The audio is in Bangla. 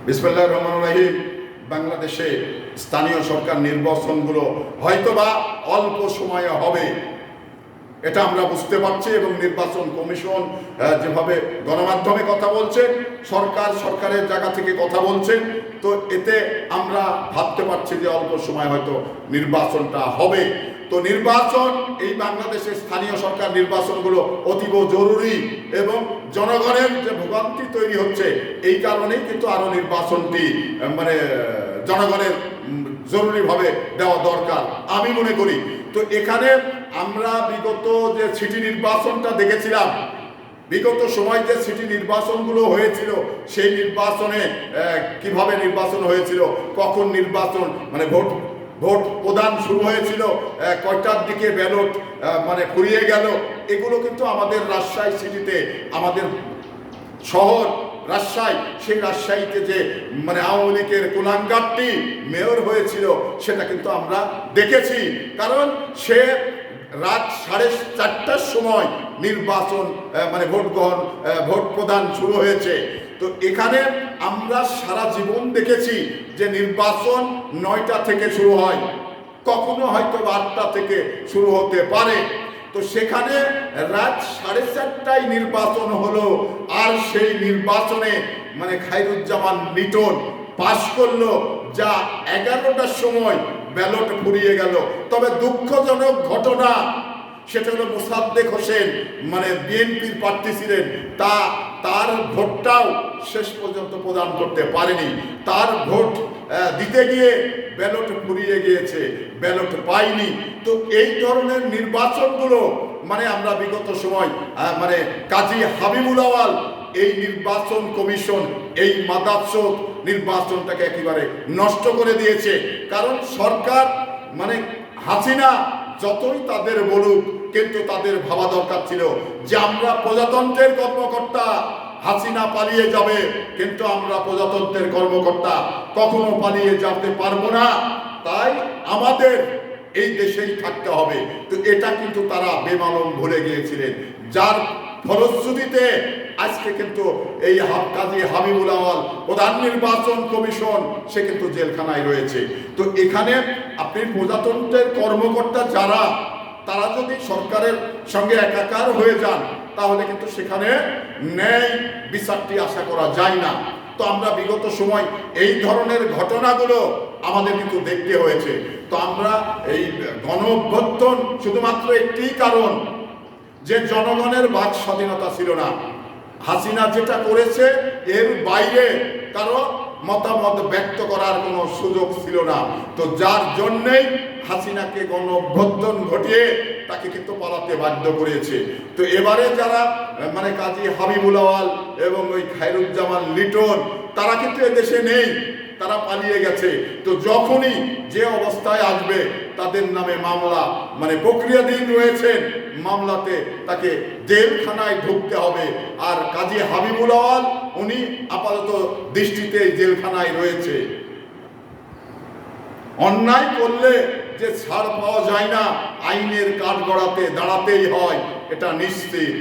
বিসমিল্লাহির রহমানির রহিম। বাংলাদেশে স্থানীয় সরকার নির্বাচনগুলো হয়তোবা অল্প সময়ে হবে, এটা আমরা বুঝতে পারছি। এবং নির্বাচন কমিশন যেভাবে গণমাধ্যমে কথা বলছেন, সরকারের জায়গা থেকে কথা বলছেন, তো এতে আমরা ভাবতে পারছি যে অল্প সময় হয়তো নির্বাচনটা হবে। তো নির্বাচন, এই বাংলাদেশের স্থানীয় সরকার নির্বাচনগুলো অতীব জরুরি এবং জনগণের যে ভোগান্তি তৈরি হচ্ছে এই কারণেই কিন্তু আরো নির্বাচনটি জনগণের জরুরিভাবে দেওয়া দরকার আমি মনে করি। তো এখানে আমরা বিগত যে সিটি নির্বাচনটা দেখেছিলাম, বিগত সময় যে সিটি নির্বাচনগুলো হয়েছিল, সেই নির্বাচনে কিভাবে নির্বাচন হয়েছিল, কখন নির্বাচন ভোট প্রদান শুরু হয়েছিল, কয়টার দিকে ব্যালট ফুরিয়ে গেল, এগুলো কিন্তু আমাদের রাজশাহী সিটিতে, আমাদের শহর রাজশাহী, সেই রাজশাহীতে যে আওয়ামী লীগের কুলাঙ্গারটি মেয়র হয়েছিল সেটা কিন্তু আমরা দেখেছি। কারণ সে রাত 4:30টার সময় নির্বাচন ভোট প্রদান শুরু হয়েছে। তো এখানে আমরা সারা জীবন দেখেছি যে নির্বাচন 9টা থেকে শুরু হয়, কখনো হয়তো 8টা থেকে শুরু হতে পারে। তো সেখানে রাত 4:30টায় নির্বাচন হলো, আর সেই নির্বাচনে খায়রুজ্জামান লিটন পাশ করলো, যা 11টার সময় ব্যালট ফুরিয়ে গেল। তবে দুঃখজনক ঘটনা সেটা হলো মোসাদ্দেক হোসেন বিএনপির প্রার্থী ছিলেন, তার ভোটটাও শেষ পর্যন্ত প্রদান করতে পারেনি। তার ভোট দিতে গিয়ে ব্যালট ফুরিয়ে গিয়েছে, ব্যালট পাইনি। তো এই ধরনের নির্বাচনগুলো আমরা বিগত সময় কাজী হাবিবুল আওয়াল, এই নির্বাচন কমিশন এই মাদারচোদ নির্বাচনটাকে একেবারে নষ্ট করে দিয়েছে। কারণ সরকার হাসিনা যতই তাদের বলুক, কিন্তু তাদের ভাবা দরকার ছিল যে আমরা প্রজাতন্ত্রের কর্মকর্তা, হাসিনা পালিয়ে যাবে কিন্তু আমরা প্রজাতন্ত্রের কর্মকর্তা কখনো পালিয়ে যেতে পারবো না, তাই আমাদের এই দেশেই থাকতে হবে। তো এটা কিন্তু তারা বেমালুম ভুলে গিয়েছিলেন, যার ফলশ্রুতিতে আজকে কিন্তু এই কাজী হাবিবুল আওয়াল প্রধান নির্বাচন কমিশন, সে কিন্তু জেলখানায় রয়েছে। তো এখানে আপনি প্রজাতন্ত্রের কর্মকর্তা যারা, তারা যদি সরকারের সঙ্গে একাকার হয়ে যান, তাহলে কিন্তু সেখানে ন্যায় বিচারটি আশা করা যায় না। তো আমরা বিগত সময় এই ধরনের ঘটনাগুলো আমাদের কিন্তু দেখতে হয়েছে। তো আমরা এই গণঅভ্যুত্থান শুধুমাত্র একটি কারণ, যে জনগণের বাক স্বাধীনতা ছিল না। হাসিনা যেটা করেছে এর বাইরে কারো মতামত ব্যক্ত করার কোনো সুযোগ ছিল না। তো যার জন্যেই হাসিনাকে গণঅভ্যুত্থান ঘটিয়ে তাকে কিন্তু পালাতে বাধ্য করেছে। তো এবারে যারা কাজী হাবিবুল আওয়াল এবং ওই খায়রুজ্জামান লিটন, তারা কিন্তু এদেশে নেই, তারা পালিয়ে গেছে। তো যখনই যে অবস্থায় আসবে তাদের নামে মামলা প্রক্রিয়াধীন রয়েছেন, মামলাতে তাকে জেলখানায় ঢুকতে হবে। আর কাজী হাবিবুল আওয়াল উনি আপাতত দৃষ্টিতে জেলখানায় রয়েছে। অন্যায় করলে যে ছাড় পাওয়া যায় না, আইনের কাঠগড়াতে দাঁড়াতেই হয়, এটা নিশ্চিত।